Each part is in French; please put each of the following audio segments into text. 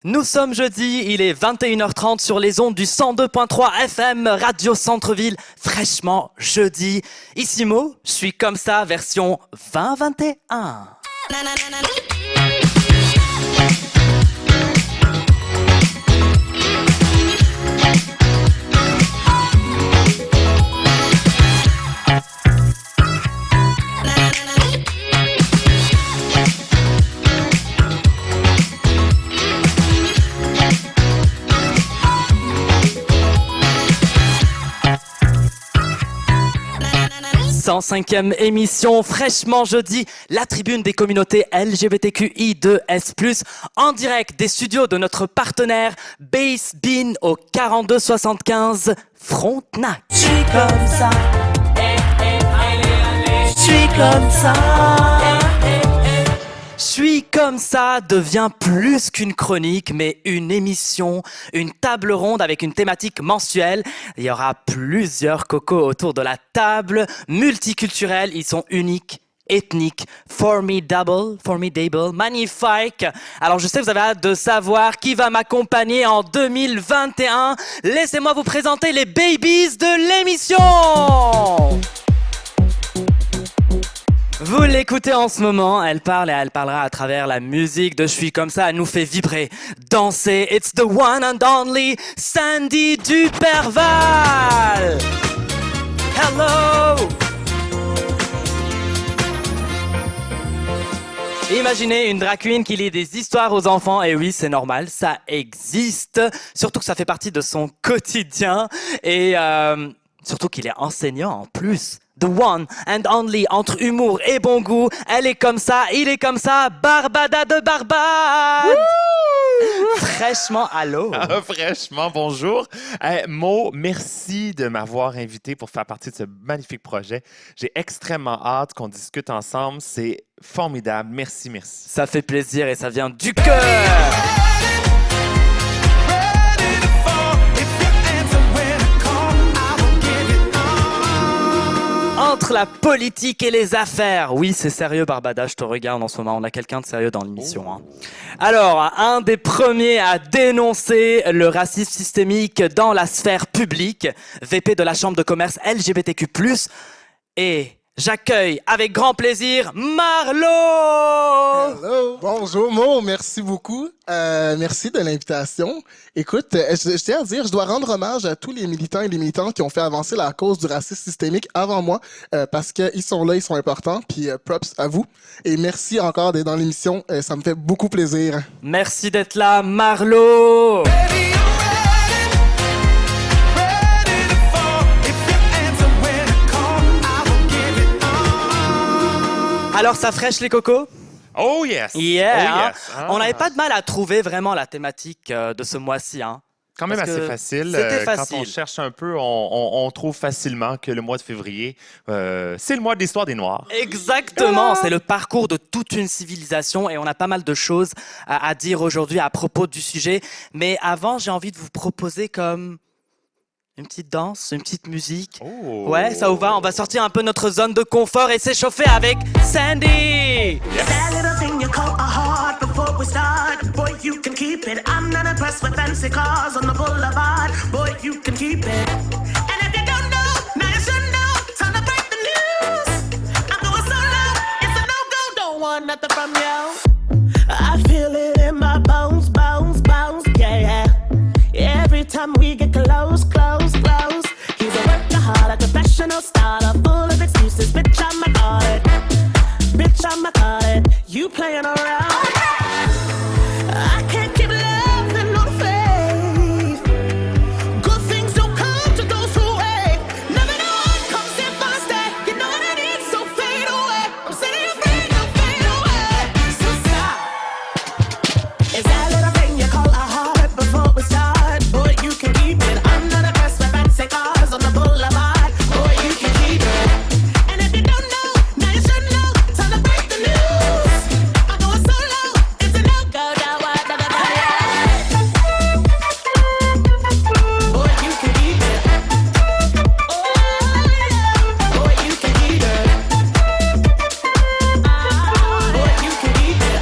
Nous sommes jeudi, il est 21h30 sur les ondes du 102.3 FM Radio Centre-Ville, fraîchement jeudi. Ici Mo, je suis comme ça, version 2021. Cinquième émission, fraîchement jeudi, la tribune des communautés LGBTQI2S+, en direct des studios de notre partenaire Bass Bean au 4275 Frontenac. Je suis comme ça, je suis comme ça. Je suis comme ça devient plus qu'une chronique, mais une émission, une table ronde avec une thématique mensuelle. Il y aura plusieurs cocos autour de la table, multiculturels, ils sont uniques, ethniques, formidable, magnifique. Alors je sais que vous avez hâte de savoir qui va m'accompagner en 2021. Laissez-moi vous présenter les babies de l'émission. Vous l'écoutez en ce moment, elle parle et elle parlera à travers la musique de Je suis comme ça, elle nous fait vibrer, danser. It's the one and only Sandy Duperval. Hello. Imaginez une drag queen qui lit des histoires aux enfants, et oui, c'est normal, ça existe. Surtout que ça fait partie de son quotidien, et surtout qu'il est enseignant en plus. The one and only, entre humour et bon goût, elle est comme ça, il est comme ça, Barbada de Barbade. Fraîchement, allô. Fraîchement, bonjour. Mo, merci de m'avoir invité pour faire partie de ce magnifique projet. J'ai extrêmement hâte qu'on discute ensemble. C'est formidable. Merci. Ça fait plaisir et ça vient du cœur. Entre la politique et les affaires. Oui, c'est sérieux, Barbada, je te regarde en ce moment. On a quelqu'un de sérieux dans l'émission. Hein. Alors, un des premiers à dénoncer le racisme systémique dans la sphère publique, VP de la Chambre de commerce LGBTQ+, et j'accueille avec grand plaisir Marlo. Hello. Bonjour Mo, merci beaucoup. Merci de l'invitation. Écoute, je tiens à dire, je dois rendre hommage à tous les militants et les militantes qui ont fait avancer la cause du racisme systémique avant moi, parce qu'ils sont là, ils sont importants, puis props à vous. Et merci encore d'être dans l'émission, ça me fait beaucoup plaisir. Merci d'être là, Marlo. Alors, ça fraîche les cocos? Oh yes! Yeah! Oh Hein? yes. Ah. On n'avait pas de mal à trouver vraiment la thématique de ce mois-ci. Hein? Quand même Parce assez que facile. c'était Quand facile. on cherche un peu, on trouve facilement que le mois de février, c'est le mois de l'histoire des Noirs. Exactement, c'est le parcours de toute une civilisation et on a pas mal de choses à dire aujourd'hui à propos du sujet. Mais avant, j'ai envie de vous proposer comme une petite danse, une petite musique. Oh. Ouais, ça vous va? On va sortir un peu notre zone de confort et s'échauffer avec Sandy! That little thing you call a heart before we start. Boy, you can keep it. I'm not impressed with fancy cars on the boulevard. Boy, you can keep it. And if you don't know, now you should know. Time to break the news. I'm going solo. It's a no-go. Don't want nothing from you. I feel it in my bones, yeah. Every time we get close. He's a workaholic, professional starter, full of excuses. Bitch, I'm a card. You playing around. I can't keep loving no faith. Good things don't come to those who wait. Never know what comes if I stay. You know what I need, so fade away. I'm setting you free, don't fade away. So stop. Is that little thing you call a heart before we start? Boy, you can keep it. I'm not impressed with fancy cars on the boulevard. Boy, you can keep it. And if you don't know, now you should know. Time to break the news. I'm going solo. It's a no-go. Boy, you can keep it. Oh, yeah. Boy, you can keep it. Boy, you can keep it.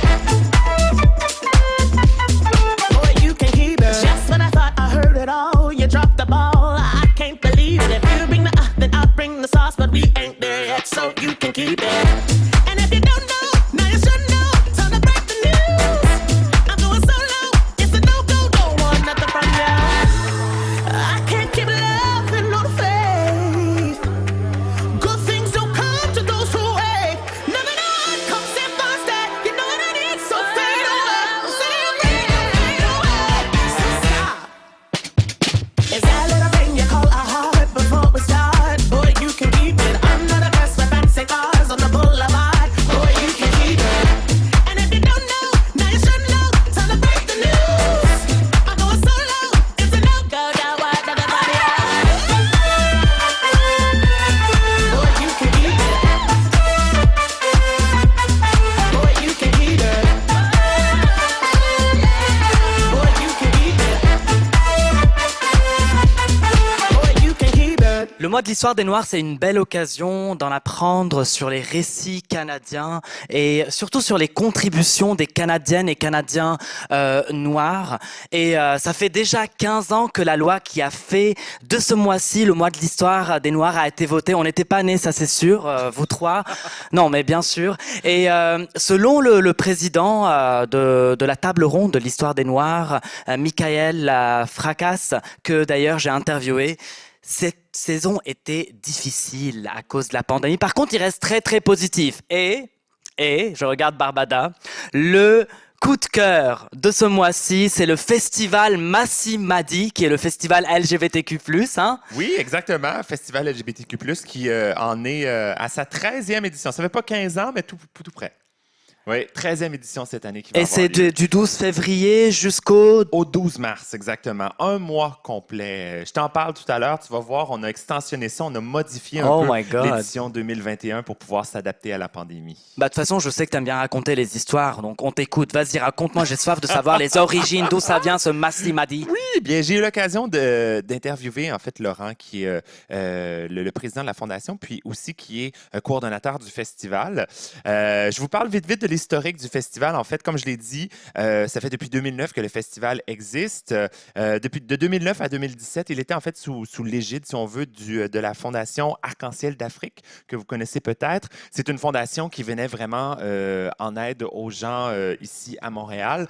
Le mois de l'histoire des Noirs, c'est une belle occasion d'en apprendre sur les récits canadiens et surtout sur les contributions des Canadiennes et Canadiens noirs. Et ça fait déjà 15 ans que la loi qui a fait de ce mois-ci le mois de l'histoire des Noirs a été votée. On n'était pas nés, ça c'est sûr, vous trois. Non, mais bien sûr. Et selon le président de la table ronde de l'histoire des Noirs, Michael Fracasse, que d'ailleurs j'ai interviewé, cette saison était difficile à cause de la pandémie. Par contre, il reste très, très positif. Et je regarde Barbada, le coup de cœur de ce mois-ci, c'est le festival Massi Madi, qui est le festival LGBTQ+. Hein? Oui, exactement. Festival LGBTQ+, qui en est à sa 13e édition. Ça fait pas 15 ans, mais tout près. Oui, 13e édition cette année qui va Et avoir c'est lieu. du 12 février jusqu'au... Au 12 mars, exactement. Un mois complet. Je t'en parle tout à l'heure. Tu vas voir, on a extensionné ça, on a modifié un Oh peu my God. l'édition 2021 pour pouvoir s'adapter à la pandémie. Bah, de toute façon, je sais que t'aimes bien raconter les histoires, donc on t'écoute. Vas-y, raconte-moi, j'ai soif de savoir les origines, d'où ça vient ce Massi Madi. Oui, bien, j'ai eu l'occasion d'interviewer en fait Laurent, qui est le président de la fondation, puis aussi qui est coordonnateur du festival. Je vous parle vite de l'historique du festival. En fait, comme je l'ai dit, ça fait depuis 2009 que le festival existe. De 2009 à 2017, il était en fait sous l'égide, si on veut, de la fondation Arc-en-Ciel d'Afrique, que vous connaissez peut-être. C'est une fondation qui venait vraiment en aide aux gens ici à Montréal,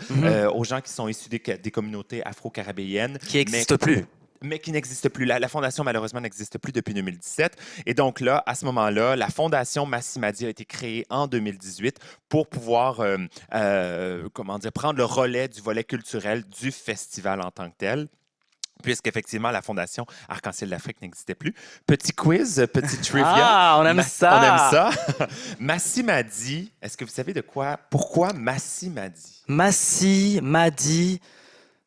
aux gens qui sont issus des communautés afro-caribéennes. Qui n'existe plus. Mais qui n'existe plus. La fondation, malheureusement, n'existe plus depuis 2017. Et donc là, à ce moment-là, la fondation Massi Madi a été créée en 2018 pour pouvoir prendre le relais du volet culturel du festival en tant que tel, puisqu'effectivement, la fondation Arc-en-Ciel d'Afrique n'existait plus. Petit quiz, petit trivia. Ah, on aime ça. On aime ça. Massi Madi, est-ce que vous savez pourquoi Massi Madi? Massi Madi...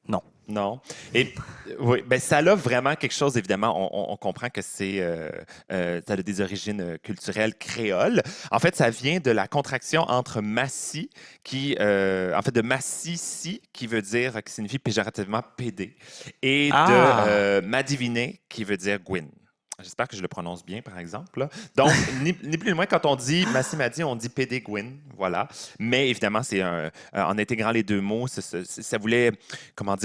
Non. Non. Et oui, ben ça a vraiment quelque chose, évidemment, on comprend que ça a des origines culturelles créoles. En fait, ça vient de la contraction entre Massi, de Massissi, qui signifie péjorativement pédé, et de Madiviné, qui veut dire Gwyn. J'espère que je le prononce bien, par exemple. Là. Donc, ni plus ni moins, quand on dit Massi Madi, on dit Pédé Gwyn, voilà. Mais évidemment, c'est en intégrant les deux mots, ça voulait,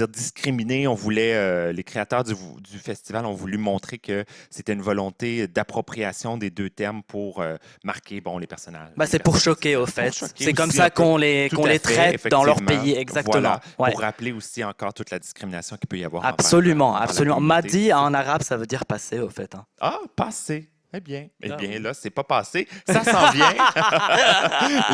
discriminer. On voulait, les créateurs du festival ont voulu montrer que c'était une volonté d'appropriation des deux termes pour marquer, les personnages. Bah, c'est pour choquer, au fait. C'est comme ça qu'on les traite dans leur pays, exactement. Voilà, Ouais. pour rappeler aussi encore toute la discrimination qu'il peut y avoir. Absolument, envers la absolument. communauté. Madi, en arabe, ça veut dire passer, au fait. Hein. Ah, passé. Eh bien, oui. là, c'est pas passé. Ça s'en vient.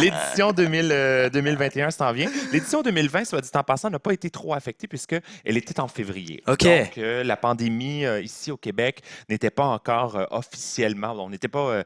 L'édition 2021 s'en vient. L'édition 2020, soit dit en passant, n'a pas été trop affectée puisqu'elle était en février. OK. Donc, la pandémie ici au Québec n'était pas encore officiellement, on n'était pas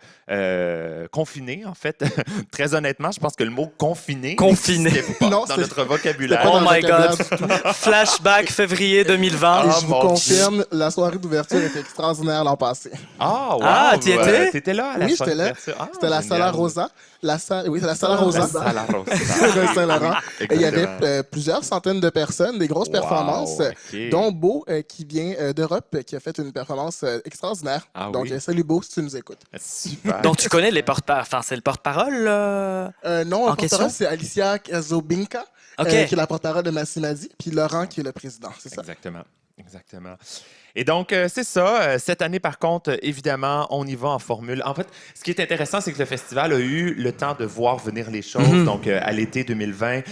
confinés, en fait. Très honnêtement, je pense que le mot confiné n'existait pas Non, dans c'est- notre vocabulaire. pas Oh dans le my God. vocabulaire du tout. Flashback février 2020. Et Ah, je vous mon confirme, la soirée d'ouverture était extraordinaire l'an passé. Ah, wow! Ah, t'y étais? T'étais là à la Oui, soirée j'étais là. d'ouverture. Ah, C'était la Sala génial. Rosa. Oui, c'est la Sala Rosa. La Sala Rosa. de Saint-Laurent. Et il y avait Exactement. plusieurs centaines de personnes, des grosses Wow, performances, ok. dont Beau, qui vient d'Europe, qui a fait une performance extraordinaire. Ah Donc, oui? salut Beau, si tu nous écoutes. Super. Donc, tu connais les porte-parole. Enfin, c'est le porte-parole. Non, En le porte-parole, question? c'est Alicia Kazobinka, OK. qui est la porte-parole de Massi Madi, puis Laurent, qui est le président. C'est ça. Exactement. Et donc, c'est ça. Cette année, par contre, évidemment, on y va en formule. En fait, ce qui est intéressant, c'est que le festival a eu le temps de voir venir les choses. Mhm. Donc, à l'été 2020,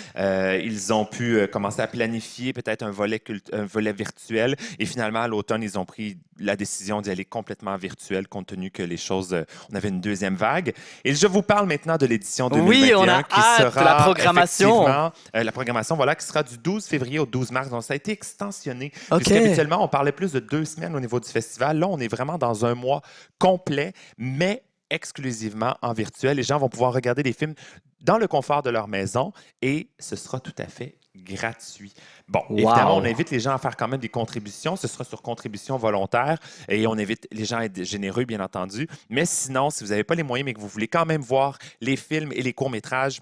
ils ont pu commencer à planifier peut-être un volet virtuel. Et finalement, à l'automne, ils ont pris la décision d'y aller complètement virtuel, compte tenu que les choses, on avait une deuxième vague. Et je vous parle maintenant de l'édition 2021. Oui, on a qui hâte de sera la programmation. effectivement, la programmation, voilà, qui sera du 12 février au 12 mars. Donc, ça a été extensionné. OK. Puisqu'habituellement, on parlait plus de 2 semaines au niveau du festival. Là, on est vraiment dans un mois complet, mais exclusivement en virtuel. Les gens vont pouvoir regarder les films dans le confort de leur maison et ce sera tout à fait gratuit. Bon, Wow. évidemment, on invite les gens à faire quand même des contributions. Ce sera sur contribution volontaire et on invite les gens à être généreux, bien entendu. Mais sinon, si vous n'avez pas les moyens mais que vous voulez quand même voir les films et les courts-métrages,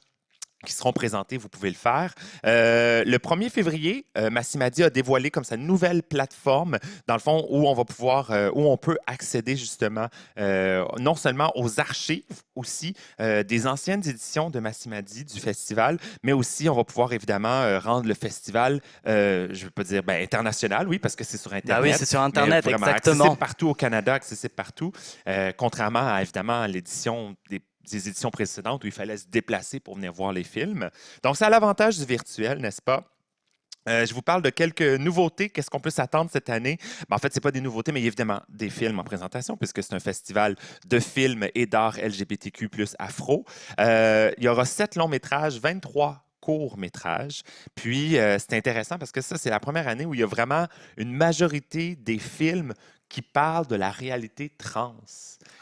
qui seront présentés, vous pouvez le faire. Le 1er février, Massimadi a dévoilé comme sa nouvelle plateforme, dans le fond, où on va pouvoir, où on peut accéder justement non seulement aux archives aussi des anciennes éditions de Massimadi du festival, mais aussi on va pouvoir évidemment rendre le festival, je ne veux pas dire international, oui, parce que c'est sur Internet. Ah oui, c'est sur Internet, vraiment exactement. Accessible partout au Canada, accessible partout, contrairement à évidemment l'édition des éditions précédentes où il fallait se déplacer pour venir voir les films. Donc, c'est à l'avantage du virtuel, n'est-ce pas? Je vous parle de quelques nouveautés. Qu'est-ce qu'on peut s'attendre cette année? En fait, ce n'est pas des nouveautés, mais évidemment des films en présentation, puisque c'est un festival de films et d'art LGBTQ plus afro. Il y aura 7 longs métrages, 23 courts-métrages. Puis, c'est intéressant parce que ça, c'est la première année où il y a vraiment une majorité des films qui parlent de la réalité trans.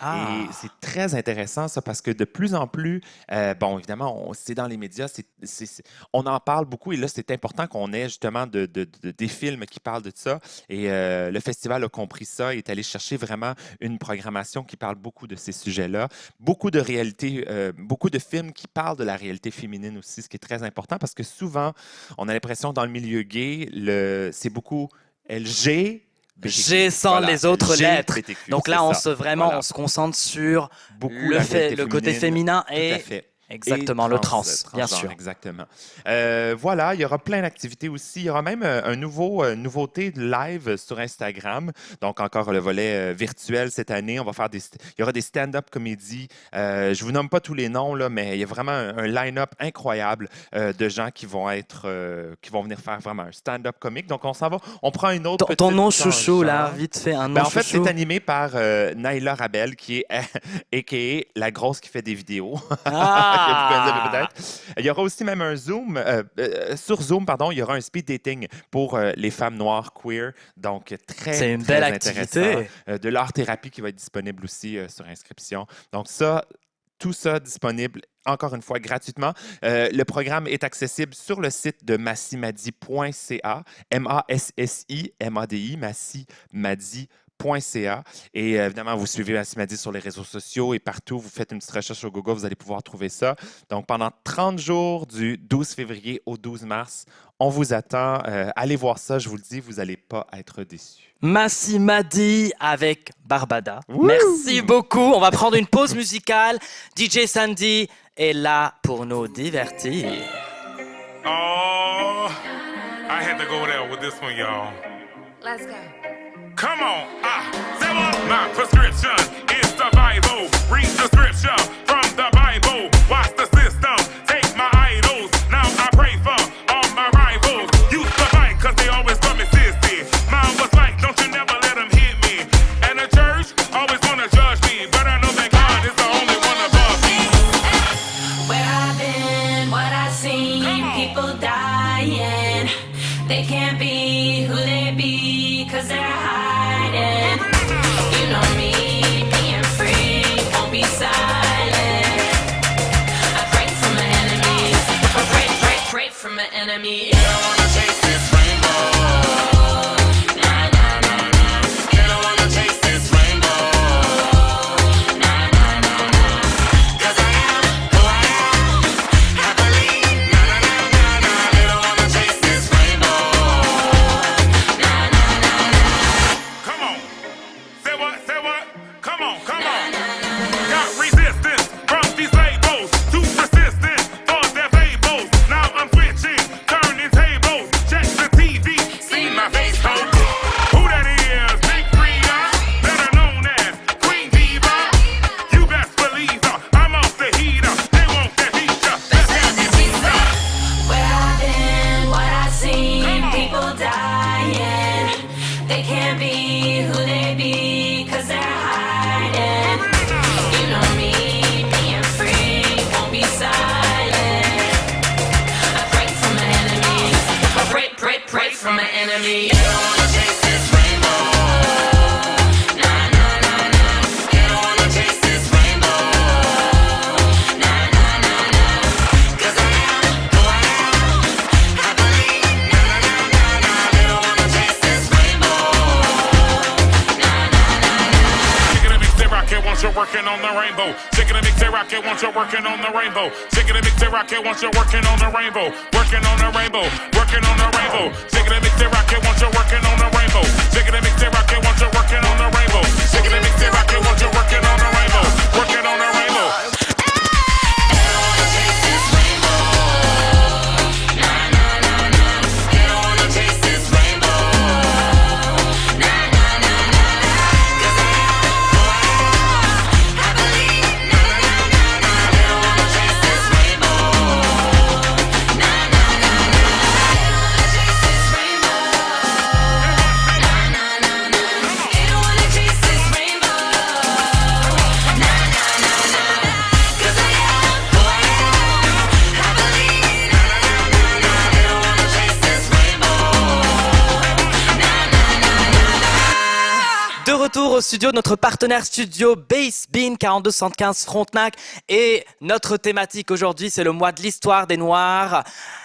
Et c'est très intéressant, ça, parce que de plus en plus, bon, évidemment, c'est dans les médias, on en parle beaucoup, et là, c'est important qu'on ait justement des films qui parlent de ça. Et le festival a compris ça et est allé chercher vraiment une programmation qui parle beaucoup de ces sujets-là. Beaucoup de réalités, beaucoup de films qui parlent de la réalité féminine aussi, ce qui est très important, parce que souvent, on a l'impression dans le milieu gay, c'est beaucoup LG, G sans les autres lettres. BTQ, Donc là, on se concentre sur beaucoup le côté féminin tout et à fait. exactement, le trans, bien sûr. Exactement. Voilà, il y aura plein d'activités aussi. Il y aura même une nouveauté de live sur Instagram. Donc, encore le volet virtuel cette année. Il y aura des stand-up comédies. Je ne vous nomme pas tous les noms, là, mais il y a vraiment un line-up incroyable de gens qui vont venir faire vraiment un stand-up comique. Donc, on s'en va. On prend une autre petite Ton nom chouchou, tangente. là, vite fait, un nom En fait, chouchou. c'est animé par Naila Rabel, qui est a.k.a. la grosse qui fait des vidéos. Vous connaissez peut-être. Il y aura aussi même un Zoom, sur Zoom, pardon, il y aura un speed dating pour les femmes noires queer. Donc, c'est une belle activité. De l'art-thérapie qui va être disponible aussi sur inscription. Donc, tout ça disponible, encore une fois, gratuitement. Le programme est accessible sur le site de massimadi.ca, MASSI, massimadi.ca. Et évidemment, vous suivez Massimadi sur les réseaux sociaux et partout. Vous faites une petite recherche sur Google, vous allez pouvoir trouver ça. Donc, pendant 30 jours, du 12 février au 12 mars, on vous attend. Allez voir ça, je vous le dis, vous n'allez pas être déçus. Massimadi avec Barbada. Wouh! Merci beaucoup. On va prendre une pause musicale. DJ Sandy est là pour nous divertir. Oh, I had to go there with this one, y'all. Let's go. Come on, say what? My prescription is survival. Read the scripture from the Bible. Watch the system, take my idols. Now I pray for all my rivals. Used to fight cause they always call me sissy. Mine was like, don't you never let them hit me. And the church always wanna judge me, but I know that God is the only one above me. Where I've been, what I've seen, people dying. They can't be who they be, cause they're hiding. You know me, being free, won't be silent. I pray from my enemies, I pray from my enemies. They don't wanna chase this rainbow. Nah, nah, nah, nah. They don't wanna chase this rainbow. Nah, nah, nah, nah. Cause I am who I am. Happily. Na na na na na. They don't wanna chase this rainbow. Nah, nah, nah, nah. Come on. Say what? Say what? Come on, come on. Got resistance from these labels. Too persistent for their fables. Now I'm switching, turning tables. Check the TV, see my face home. Who that is? Big Frida, better known as Queen Diva. You best believe her. I'm off the heater. They want that feature. Let's have this pizza. Where I've been, what I've seen, people dying. They can't be who they be, cause they're hiding. You know me, being free, won't be silent. I pray from my enemies, I pray from my enemies. They don't wanna chase this rainbow. Nah, nah, nah, nah. They don't wanna chase this rainbow. Nah, nah, nah, nah. Cause I am who I am. Happily. Na na na na na. They don't wanna chase this rainbow. Nah, nah, nah, nah. You're gonna be clear out here once you're working working on the rainbow. Shaking and mix it, rock it once you're working on the rainbow. Shaking and mix it, rock it once you're working on the rainbow. Working on the rainbow, working on the rainbow. Shaking and mix it, rock it once you're working on the rainbow. Shaking and mix it, rock it once you're working on the rainbow. Shaking and mix it, rock it once you're working on the rainbow. Working on the rainbow. De retour au studio, notre partenaire studio Bass Bean 4275 Frontenac. Et notre thématique aujourd'hui, c'est le mois de l'histoire des Noirs.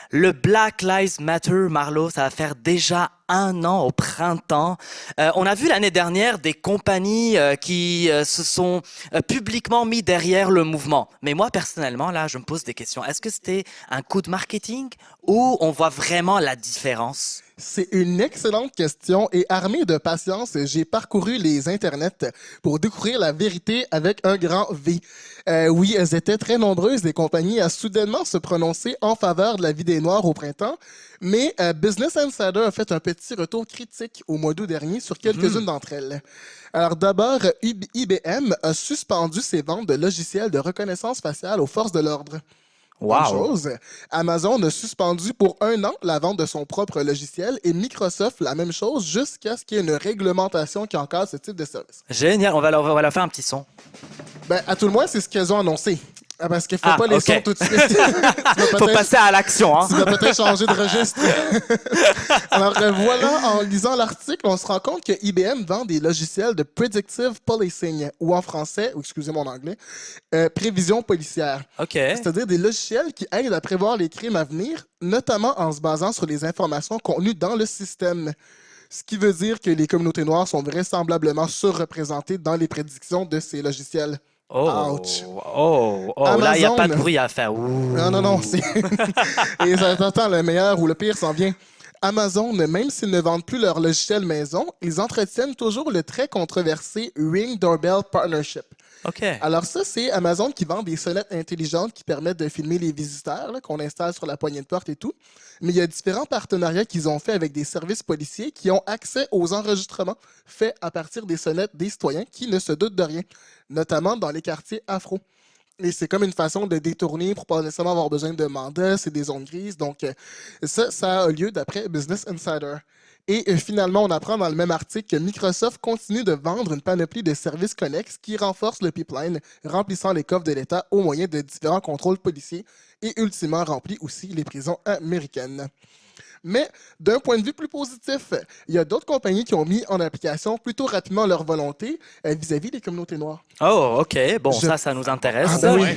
Le Black Lives Matter, Marlo, ça va faire déjà 1 an au printemps. On a vu l'année dernière des compagnies qui se sont publiquement mis derrière le mouvement. Mais moi, personnellement, là, je me pose des questions. Est-ce que c'était un coup de marketing ou on voit vraiment la différence? C'est une excellente question et armé de patience, j'ai parcouru les internets pour découvrir la vérité avec un grand V. Oui, elles étaient très nombreuses, les compagnies, à soudainement se prononcer en faveur de la vie des Noirs au printemps, mais Business Insider a fait un petit retour critique au mois d'août dernier sur quelques-unes d'entre elles. Alors d'abord, IBM a suspendu ses ventes de logiciels de reconnaissance faciale aux forces de l'ordre. Bonne chose. Amazon a suspendu pour 1 an la vente de son propre logiciel et Microsoft la même chose jusqu'à ce qu'il y ait une réglementation qui encadre ce type de service. Génial, on va leur faire un petit son. Ben, à tout le moins, c'est ce qu'elles ont annoncé. Parce qu'il ne faut pas les sons tout de suite. Faut passer à l'action, hein. Tu vas peut-être changer de registre. Alors voilà, en lisant l'article, on se rend compte que IBM vend des logiciels de Predictive Policing, ou en français, ou excusez mon anglais, prévision policière. OK. C'est-à-dire des logiciels qui aident à prévoir les crimes à venir, notamment en se basant sur les informations contenues dans le système. Ce qui veut dire que les communautés noires sont vraisemblablement surreprésentées dans les prédictions de ces logiciels. Ouch. Là, il n'y a pas de Amazon. bruit à faire. Ouh. Non, c'est... Et ça t'entend, le meilleur ou le pire s'en vient. Amazon, même s'ils ne vendent plus leur logiciel maison, ils entretiennent toujours le très controversé Ring Doorbell Partnership. OK. Alors ça, c'est Amazon qui vend des sonnettes intelligentes qui permettent de filmer les visiteurs, là, qu'on installe sur la poignée de porte et tout. Mais il y a différents partenariats qu'ils ont fait avec des services policiers qui ont accès aux enregistrements faits à partir des sonnettes des citoyens qui ne se doutent de rien, notamment dans les quartiers afro. Et c'est comme une façon de détourner pour pas nécessairement avoir besoin de mandat, c'est des zones grises. Donc ça a lieu d'après Business Insider. Et finalement, on apprend dans le même article que Microsoft continue de vendre une panoplie de services connexes qui renforcent le pipeline, remplissant les coffres de l'État au moyen de différents contrôles policiers et ultimement remplit aussi les prisons américaines. Mais d'un point de vue plus positif, il y a d'autres compagnies qui ont mis en application plutôt rapidement leur volonté vis-à-vis des communautés noires. Oh, OK. Bon, Je- ça nous intéresse. Ah, ben oui.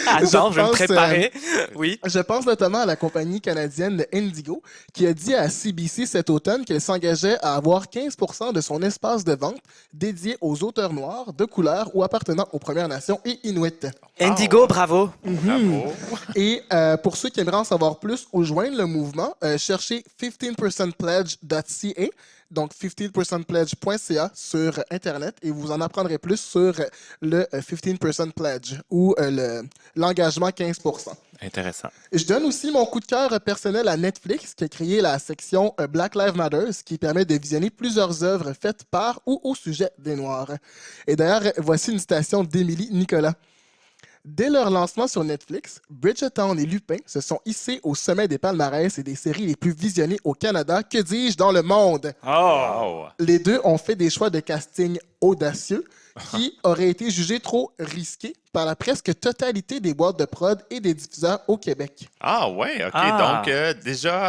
Attends, je vais me pense, préparer. Oui. Je pense notamment à la compagnie canadienne Indigo, qui a dit à CBC cet automne qu'elle s'engageait à avoir 15% de son espace de vente dédié aux auteurs noirs, de couleur ou appartenant aux Premières Nations et Inuits. Indigo, bravo. Bravo. Et pour ceux qui aimeraient en savoir plus ou joindre le mouvement, cherchez 15percentpledge.ca, donc 15percentpledge.ca sur Internet et vous en apprendrez plus sur le 15% Pledge ou l'engagement 15%. Intéressant. Je donne aussi mon coup de cœur personnel à Netflix qui a créé la section Black Lives Matter qui permet de visionner plusieurs œuvres faites par ou au sujet des Noirs. Et d'ailleurs, voici une citation d'Émilie Nicolas. Dès leur lancement sur Netflix, Bridgerton et Lupin se sont hissés au sommet des palmarès et des séries les plus visionnées au Canada, que dis-je, dans le monde. Oh. Les deux ont fait des choix de casting audacieux qui auraient été jugés trop risqués par la presque totalité des boîtes de prod et des diffuseurs au Québec. Ah ouais, OK. Ah. Donc, déjà,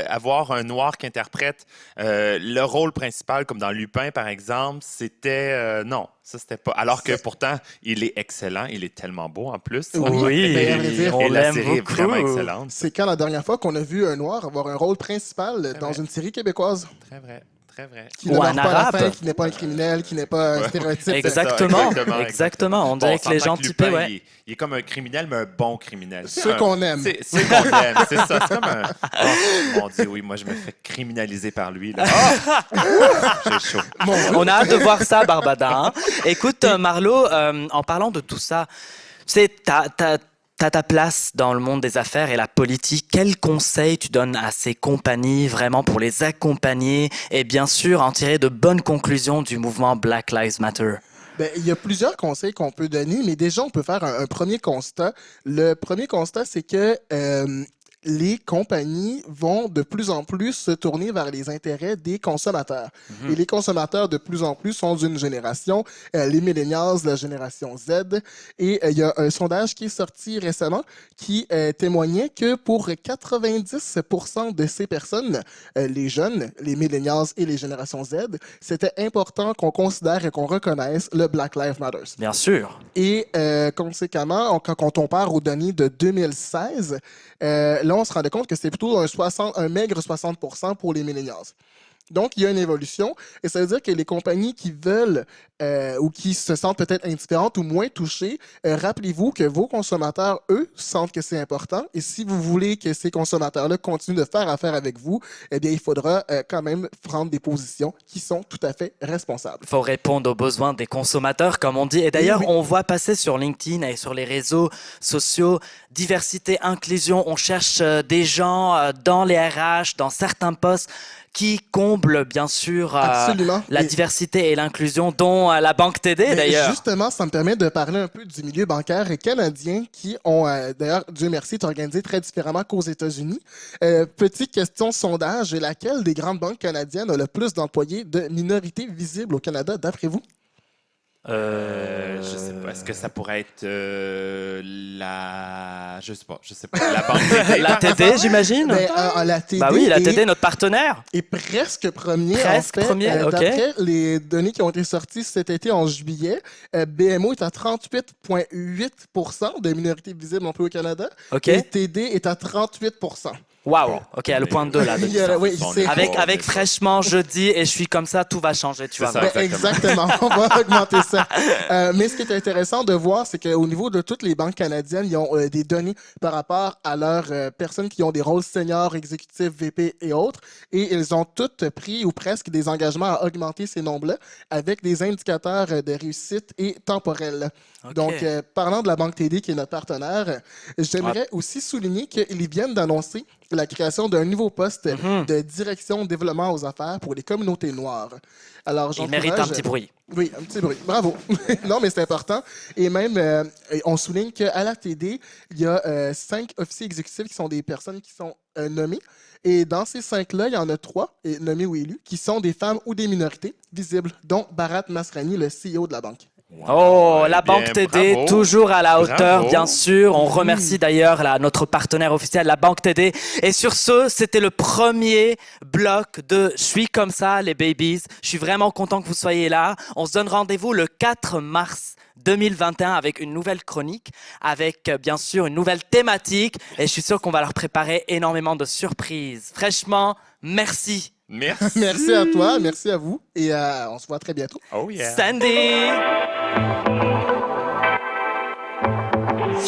avoir un noir qui interprète le rôle principal, comme dans Lupin, par exemple, c'était... non, ça, c'était pas... Alors que pourtant, il est excellent. Il est tellement beau, en plus. Oui, ben, à vrai dire, on Et la l'aime série est beaucoup. vraiment excellente. C'est quand la dernière fois qu'on a vu un noir avoir un rôle principal dans vrai. une série québécoise? Très vrai. très vrai. Qui Ou ne un meurt pas à la arabe. fin, qui n'est pas un criminel, qui n'est pas un stéréotype. Exactement, exactement. exactement. On Bon, dirait que les s'entend gens Lupin, typés, ouais. il est comme un criminel, mais un bon criminel. Ceux qu'on aime. C'est ceux qu'on aime, c'est ça. C'est comme un... Oh, mon Dieu, oui, moi, je me fais criminaliser par lui. Là. J'ai chaud. On a hâte de voir ça, Barbada. Hein. Écoute, Marlo, en parlant de tout ça, tu sais, t'as ta place dans le monde des affaires et la politique. Quels conseils tu donnes à ces compagnies vraiment pour les accompagner et bien sûr en tirer de bonnes conclusions du mouvement Black Lives Matter? Ben, il y a plusieurs conseils qu'on peut donner, mais déjà, on peut faire un premier constat. Le premier constat, c'est que les compagnies vont de plus en plus se tourner vers les intérêts des consommateurs. Et les consommateurs, de plus en plus, sont d'une génération, les millennials, la génération Z. Et il y a un sondage qui est sorti récemment qui témoignait que pour 90% de ces personnes, les jeunes, les millennials et les générations Z, c'était important qu'on considère et qu'on reconnaisse le Black Lives Matter. Bien sûr. Et conséquemment, quand on part aux données de 2016, là, on se rendait compte que c'était plutôt un maigre 60% pour les millennials. Donc, il y a une évolution et ça veut dire que les compagnies qui veulent ou qui se sentent peut-être indifférentes ou moins touchées, rappelez-vous que vos consommateurs, eux, sentent que c'est important et si vous voulez que ces consommateurs-là continuent de faire affaire avec vous, eh bien, il faudra quand même prendre des positions qui sont tout à fait responsables. Il faut répondre aux besoins des consommateurs, comme on dit. Et d'ailleurs, Oui. on voit passer sur LinkedIn et sur les réseaux sociaux diversité, inclusion. On cherche des gens dans les RH, dans certains postes qui comblent bien sûr Absolument. la Et- diversité et l'inclusion, dont la Banque TD Ben, d'ailleurs. Justement, ça me permet de parler un peu du milieu bancaire canadien qui ont, d'ailleurs, Dieu merci, est organisé très différemment qu'aux États-Unis. Petite question sondage, laquelle des grandes banques canadiennes a le plus d'employés de minorités visibles au Canada, d'après vous? Je sais pas. Est-ce que ça pourrait être Je sais pas. La banque TD. La TD, j'imagine. Ben, la TD Bah oui, la est- TD, notre partenaire. est presque premier. Presque en fait. premier, ok. D'après les données qui ont été sorties cet été en juillet, BMO est à 38,8% de minorités visibles employées au Canada. Ok. Et TD est à 38%. Waouh. Ok, le point 2 là. de Il y a- ça. oui, On c'est- est Avec, fort, avec on est fort. fraîchement jeudi et je suis comme ça, tout va changer, tu C'est vas ça. voir. Ben, exactement, on va augmenter ça. Mais ce qui est intéressant de voir, c'est qu'au niveau de toutes les banques canadiennes, ils ont des données par rapport à leurs personnes qui ont des rôles seniors, exécutifs, VP et autres. Et ils ont toutes pris ou presque des engagements à augmenter ces nombres-là avec des indicateurs de réussite et temporels. Ok. Donc, parlant de la Banque TD, qui est notre partenaire, j'aimerais aussi souligner qu'ils viennent d'annoncer la création d'un nouveau poste de direction développement aux affaires pour les communautés noires. Alors, Il mérite un j'encourage- petit bruit. Oui, un petit bruit. Bravo. Non, mais c'est important. Et même, on souligne qu'à la TD, il y a 5 officiers exécutifs qui sont des personnes qui sont nommées. Et dans ces 5-là, il y en a 3, nommés ou élus, qui sont des femmes ou des minorités visibles, dont Bharat Masrani, le CEO de la banque. Oh, la bien, Banque TD, bravo. toujours à la hauteur, Bravo. bien sûr. On remercie d'ailleurs notre partenaire officiel, la Banque TD. Et sur ce, c'était le premier bloc de Je suis comme ça, les babies. Je suis vraiment content que vous soyez là. On se donne rendez-vous le 4 mars 2021 avec une nouvelle chronique, avec bien sûr une nouvelle thématique. Et je suis sûr qu'on va leur préparer énormément de surprises. Fraîchement, merci. Merci. Merci à toi, merci à vous. Et on se voit très bientôt. Oh yeah. Sandy!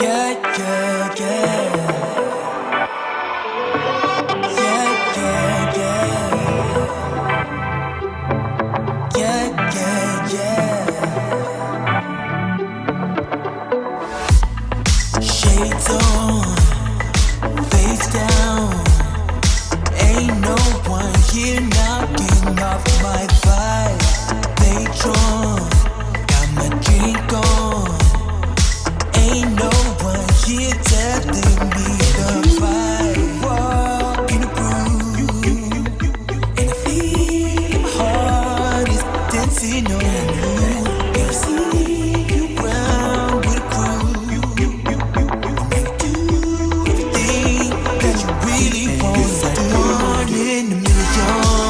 Yeah, yeah, yeah. Yeah, yeah, yeah. Yeah, yeah, yeah. Shades on, face down. Ain't no one here knocking off my vibe. Patron, got my drink on. Ain't no one here telling me the vibe. Walk in the groove, and I feel my heart is dancing on you. And I see you round with a crew, and you do everything that you really want. Like one in a million.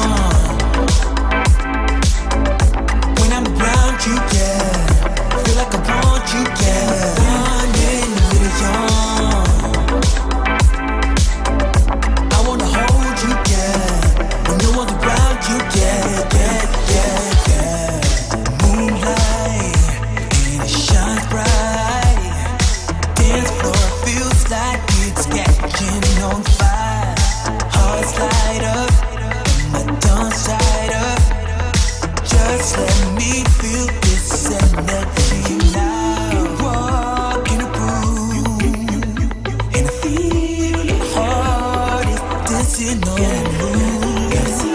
Merci.